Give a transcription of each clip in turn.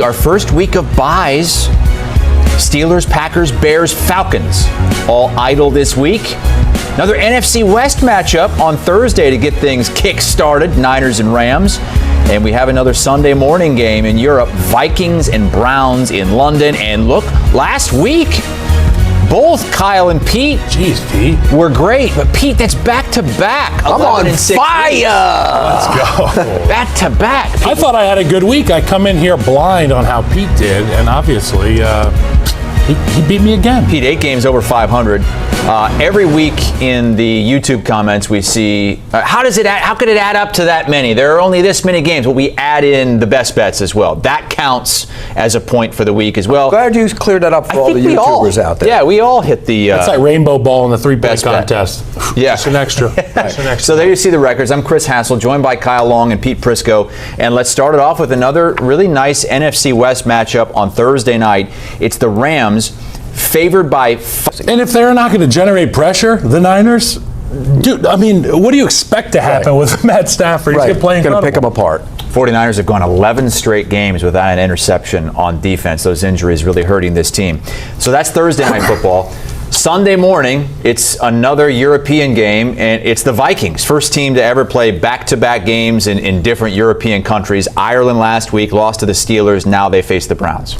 Our first week of buys, Steelers, Packers, Bears, Falcons, all idle this week. Another NFC West matchup on Thursday to get things kick-started, Niners and Rams. And we have another Sunday morning game in Europe, Vikings and Browns in London. And look, last week, both Kyle and Pete were great. But Pete, that's back-to-back. I'm on fire! Let's go. Back-to-back. I thought I had a good week. I come in here blind on how Pete did, and obviously he beat me again. Pete, 8 games over 500. Every week in the YouTube comments we see, how could it add up to that many? There are only this many games. Well, we add in the best bets as well. That counts as a point for the week as well. Glad you cleared that up for all the YouTubers out there. Yeah, we all hit the... That's like Rainbow Ball in the 3-point best contest. Yeah. Just an extra. So there you see the records. I'm Chris Hassel, joined by Kyle Long and Pete Prisco. And let's start it off with another really nice NFC West matchup on Thursday night. It's the Rams, favored by... And if they're not going to generate pressure, the Niners, dude, I mean, what do you expect to happen with Matt Stafford? He's going to pick them apart. 49ers have gone 11 straight games without an interception on defense. Those injuries really hurting this team. So that's Thursday Night Football. Sunday morning, it's another European game, and it's the Vikings, first team to ever play back-to-back games in different European countries. Ireland last week, lost to the Steelers. Now they face the Browns.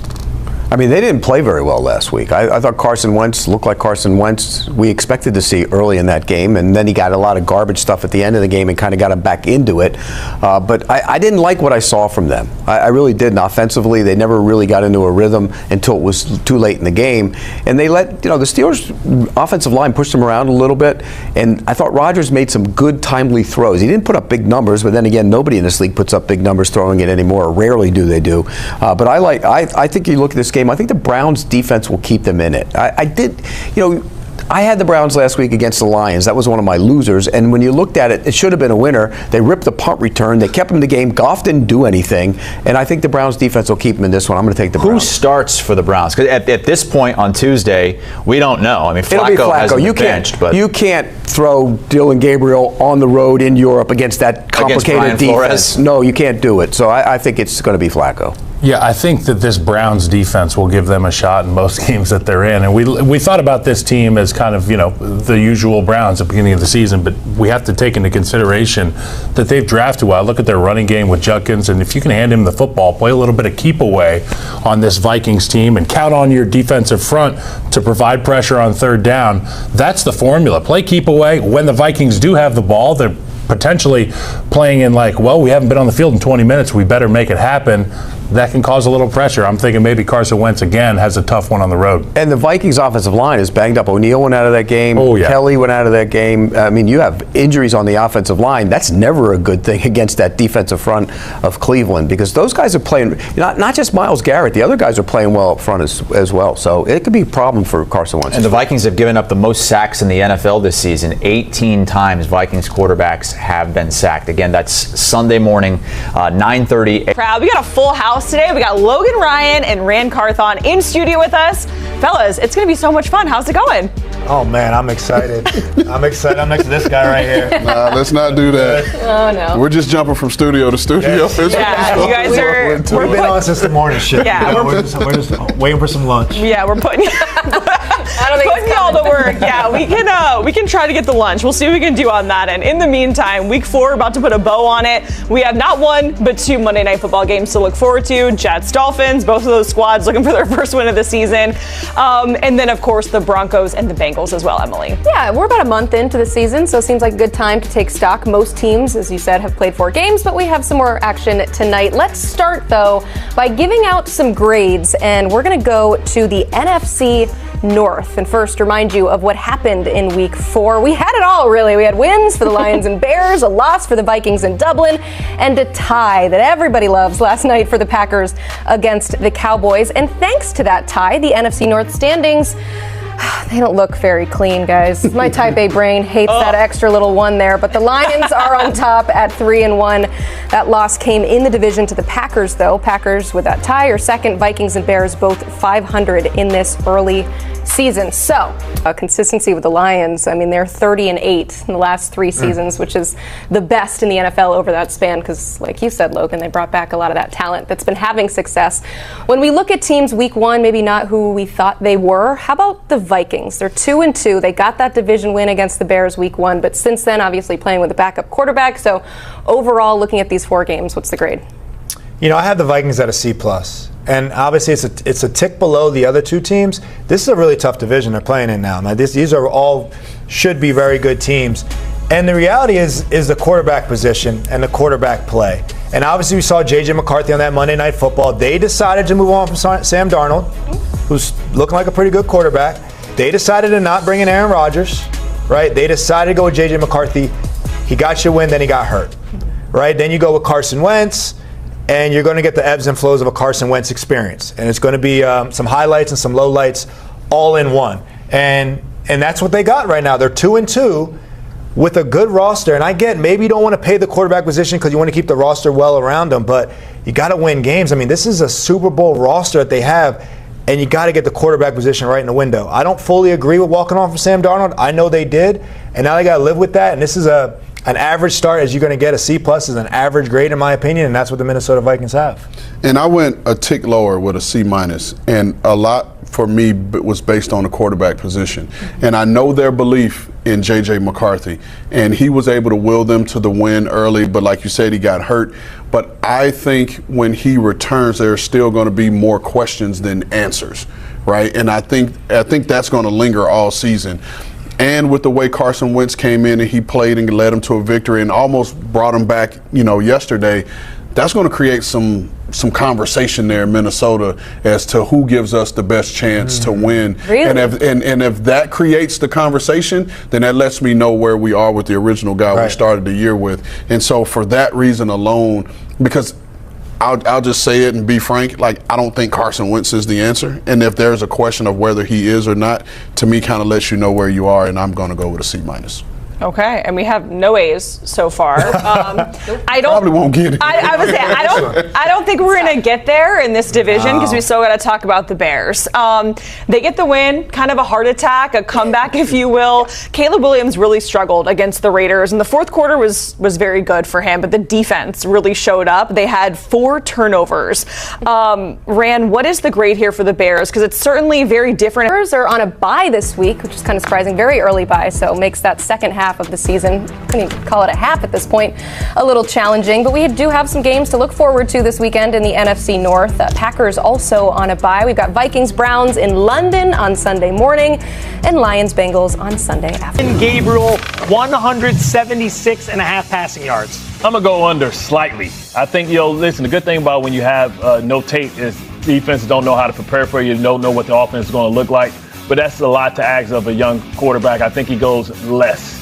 I mean, they didn't play very well last week. I thought Carson Wentz looked like Carson Wentz we expected to see early in that game, and then he got a lot of garbage stuff at the end of the game and kind of got him back into it. But I didn't like what I saw from them. I really didn't. Offensively, they never really got into a rhythm until it was too late in the game. And they let, the Steelers' offensive line push them around a little bit, and I thought Rodgers made some good, timely throws. He didn't put up big numbers, but then again, nobody in this league puts up big numbers throwing it anymore, or rarely do they do. But I think you look at this game, I think the Browns defense will keep them in it. I had the Browns last week against the Lions. That was one of my losers. And when you looked at it, it should have been a winner. They ripped the punt return. They kept them in the game. Goff didn't do anything. And I think the Browns defense will keep them in this one. I'm going to take the Browns. Who starts for the Browns? Because at this point on Tuesday, we don't know. I mean, Flacco hasn't been benched. But you can't throw Dylan Gabriel on the road in Europe against that complicated defense. Flores? No, you can't do it. So I think it's going to be Flacco. Yeah, I think that this Browns defense will give them a shot in most games that they're in. And we thought about this team as kind of, the usual Browns at the beginning of the season, but we have to take into consideration that they've drafted well. Look at their running game with Judkins, and if you can hand him the football, play a little bit of keep away on this Vikings team and count on your defensive front to provide pressure on third down, that's the formula. Play keep away. When the Vikings do have the ball, they're potentially playing in we haven't been on the field in 20 minutes, we better make it happen. That can cause a little pressure. I'm thinking maybe Carson Wentz again has a tough one on the road. And the Vikings offensive line is banged up. O'Neal went out of that game. Oh, yeah. Kelly went out of that game. I mean, you have injuries on the offensive line. That's never a good thing against that defensive front of Cleveland, because those guys are playing, not just Myles Garrett, the other guys are playing well up front as well. So it could be a problem for Carson Wentz. And the Vikings have given up the most sacks in the NFL this season. 18 times Vikings quarterbacks have been sacked. Again, that's Sunday morning, 9:30. Crowd, we got a full house today. We got Logan Ryan and Rand Carthon in studio with us. Fellas, it's going to be so much fun. How's it going? Oh, man, I'm excited. I'm excited. I'm next to this guy right here. Nah, let's not do that. Oh, no. We're just jumping from studio to studio. Yeah, you guys are... We've been on since the morning shift. Yeah. We're just waiting for some lunch. Yeah, we're putting... putting y'all to work. Yeah, we can try to get the lunch. We'll see what we can do on that. And in the meantime, week 4, about to put a bow on it. We have not one, but 2 Monday Night Football games to look forward to. Jets, Dolphins, both of those squads looking for their first win of the season. And then, of course, the Broncos and the Bengals as well, Emily. Yeah, we're about a month into the season, so it seems like a good time to take stock. Most teams, as you said, have played 4 games, but we have some more action tonight. Let's start, though, by giving out some grades, and we're going to go to the NFC North. And first, remind you of what happened in week 4. We had it all, really. We had wins for the Lions and Bears, a loss for the Vikings in Dublin, and a tie that everybody loves last night for the Packers against the Cowboys. And thanks to that tie, the NFC North standings, they don't look very clean, guys. My type A brain hates that extra little 1 there, but the Lions are on top at 3-1. That loss came in the division to the Packers, though. Packers with that tie are second. Vikings and Bears both 500 in this early season. So, consistency with the Lions. I mean, they're 30-8 in the last 3 seasons, which is the best in the NFL over that span because, like you said, Logan, they brought back a lot of that talent that's been having success. When we look at teams week 1, maybe not who we thought they were, how about the Vikings? They're 2-2. They got that division win against the Bears week 1, but since then, obviously playing with a backup quarterback. So overall, looking at these 4 games, what's the grade? I have the Vikings at a C+. And obviously it's a tick below the other 2 teams. This is a really tough division they're playing in now. These are all should be very good teams. And the reality is the quarterback position and the quarterback play. And obviously we saw J.J. McCarthy on that Monday Night Football. They decided to move on from Sam Darnold, who's looking like a pretty good quarterback. They decided to not bring in Aaron Rodgers, right? They decided to go with J.J. McCarthy. He got you a win, then he got hurt, right? Then you go with Carson Wentz, and you're going to get the ebbs and flows of a Carson Wentz experience. And it's going to be some highlights and some lowlights all in one. And that's what they got right now. They're 2-2 with a good roster. And I get maybe you don't want to pay the quarterback position because you want to keep the roster well around them, but you got to win games. I mean, this is a Super Bowl roster that they have, and you got to get the quarterback position right in the window. I don't fully agree with walking off of Sam Darnold. I know they did, and now they got to live with that. And this is an average start, as you're going to get. A C+ is an average grade in my opinion, and that's what the Minnesota Vikings have. And I went a tick lower with a C-, and a lot for me was based on the quarterback position. And I know their belief in J.J. McCarthy, and he was able to will them to the win early, but like you said, he got hurt. But I think when he returns, there's still going to be more questions than answers, right? And I think that's going to linger all season. And with the way Carson Wentz came in and he played and led him to a victory and almost brought him back, yesterday, that's going to create some conversation there in Minnesota as to who gives us the best chance to win. Really? And if that creates the conversation, then that lets me know where we are with the original guy we started the year with. And so for that reason alone, because I'll just say it and be frank, I don't think Carson Wentz is the answer. And if there's a question of whether he is or not, to me kind of lets you know where you are, and I'm going to go with a C-. Okay, and we have no A's so far. I don't probably won't get it. I would say I don't think we're gonna get there in this division because we still got to talk about the Bears. They get the win, kind of a heart attack, a comeback, if you will. Caleb Williams really struggled against the Raiders, and the fourth quarter was very good for him, but the defense really showed up. They had 4 turnovers. Ran, what is the grade here for the Bears? Because it's certainly very different. Bears are on a bye this week, which is kind of surprising. Very early bye, so makes that second half of the season, couldn't even call it a half at this point, a little challenging. But we do have some games to look forward to this weekend in the NFC North. Packers also on a bye. We've got Vikings Browns in London on Sunday morning and Lions Bengals on Sunday afternoon. Gabriel, 176.5 passing yards. I'm going to go under slightly. I think, listen, the good thing about when you have no tape is defenses don't know how to prepare for you, don't know what the offense is going to look like. But that's a lot to ask of a young quarterback. I think he goes less.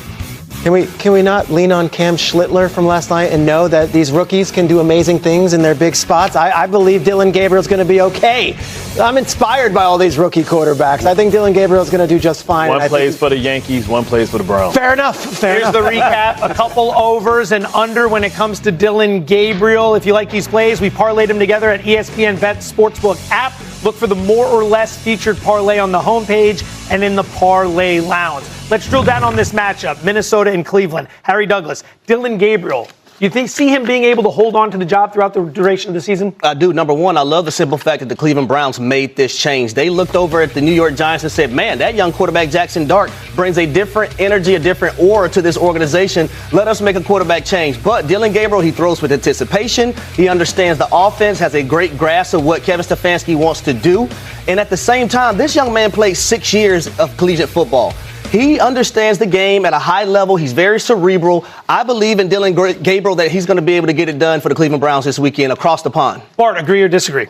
Can we not lean on Cam Schlittler from last night and know that these rookies can do amazing things in their big spots? I believe Dylan Gabriel's going to be okay. I'm inspired by all these rookie quarterbacks. I think Dylan Gabriel's going to do just fine. One plays for the Yankees, one plays for the Browns. Fair enough. Here's the recap. A couple overs and under when it comes to Dylan Gabriel. If you like these plays, we parlayed them together at ESPN Bet Sportsbook app. Look for the more or less featured parlay on the homepage and in the parlay lounge. Let's drill down on this matchup, Minnesota and Cleveland. Harry Douglas, Dylan Gabriel. You see him being able to hold on to the job throughout the duration of the season? I do. Number one, I love the simple fact that the Cleveland Browns made this change. They looked over at the New York Giants and said, man, that young quarterback Jackson Dart brings a different energy, a different aura to this organization. Let us make a quarterback change. But Dylan Gabriel, he throws with anticipation. He understands the offense, has a great grasp of what Kevin Stefanski wants to do. And at the same time, this young man played 6 years of collegiate football. He understands the game at a high level. He's very cerebral. I believe in Dylan Gabriel that he's going to be able to get it done for the Cleveland Browns this weekend across the pond. Bart, agree or disagree?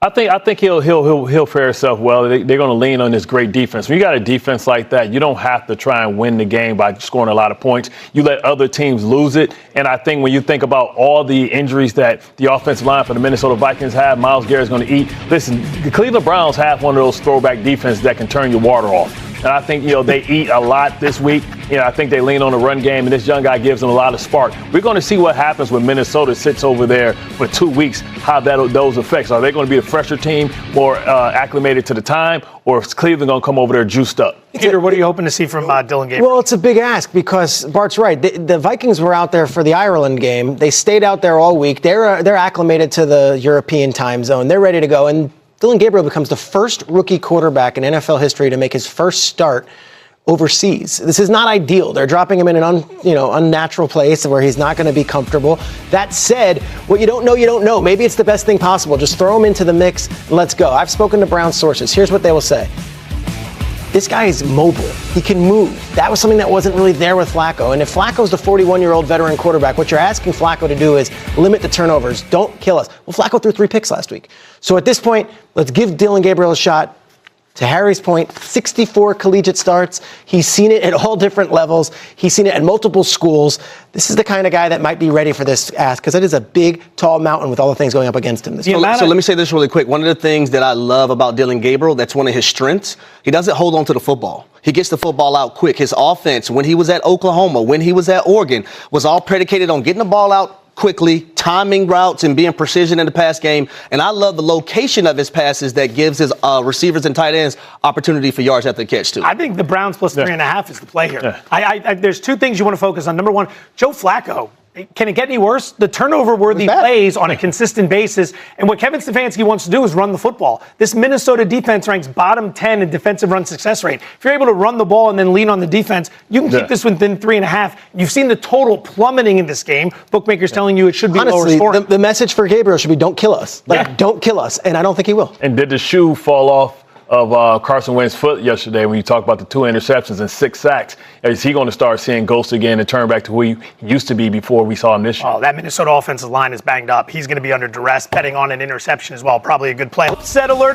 I think he'll fare himself well. They're going to lean on this great defense. When you got a defense like that, you don't have to try and win the game by scoring a lot of points. You let other teams lose it. And I think when you think about all the injuries that the offensive line for the Minnesota Vikings have, Myles Garrett's going to eat. Listen, the Cleveland Browns have one of those throwback defenses that can turn your water off. And I think, they eat a lot this week. I think they lean on the run game, and this young guy gives them a lot of spark. We're going to see what happens when Minnesota sits over there for 2 weeks, how those effects. Are they going to be a fresher team, more acclimated to the time, or is Cleveland going to come over there juiced up? Peter, what are you hoping to see from Dylan Gabriel? Well, it's a big ask because Bart's right. The Vikings were out there for the Ireland game. They stayed out there all week. They're acclimated to the European time zone. They're ready to go. And Dylan Gabriel becomes the first rookie quarterback in NFL history to make his first start overseas. This is not ideal. They're dropping him in an unnatural place where he's not going to be comfortable. That said, what you don't know, you don't know. Maybe it's the best thing possible. Just throw him into the mix and let's go. I've spoken to Browns sources. Here's what they will say. This guy is mobile. He can move. That was something that wasn't really there with Flacco. And if Flacco's the 41-year-old veteran quarterback, what you're asking Flacco to do is limit the turnovers. Don't kill us. Well, Flacco threw 3 picks last week. So at this point, let's give Dylan Gabriel a shot. To Harry's point, 64 collegiate starts. He's seen it at all different levels. He's seen it at multiple schools. This is the kind of guy that might be ready for this ask because it is a big, tall mountain with all the things going up against him. So let me say this really quick. One of the things that I love about Dylan Gabriel, that's one of his strengths, he doesn't hold on to the football. He gets the football out quick. His offense, when he was at Oklahoma, when he was at Oregon, was all predicated on getting the ball out quickly, timing routes, and being precision in the pass game. And I love the location of his passes that gives his receivers and tight ends opportunity for yards after the catch, too. I think the Browns plus 3.5 is the play here. Yeah. There's 2 things you want to focus on. Number one, Joe Flacco. Can it get any worse? The turnover-worthy plays on a consistent basis. And what Kevin Stefanski wants to do is run the football. This Minnesota defense ranks bottom 10 in defensive run success rate. If you're able to run the ball and then lean on the defense, you can keep this within 3.5. You've seen the total plummeting in this game. Bookmakers telling you it should be lower scoring. The message for Gabriel should be don't kill us. Don't kill us. And I don't think he will. And did the shoe fall off of Carson Wentz's foot yesterday when you talk about the 2 interceptions and 6 sacks? Is he going to start seeing ghosts again and turn back to who he used to be before we saw him this year? Oh, that Minnesota offensive line is banged up. He's going to be under duress, betting on an interception as well. Probably a good play. Set alert.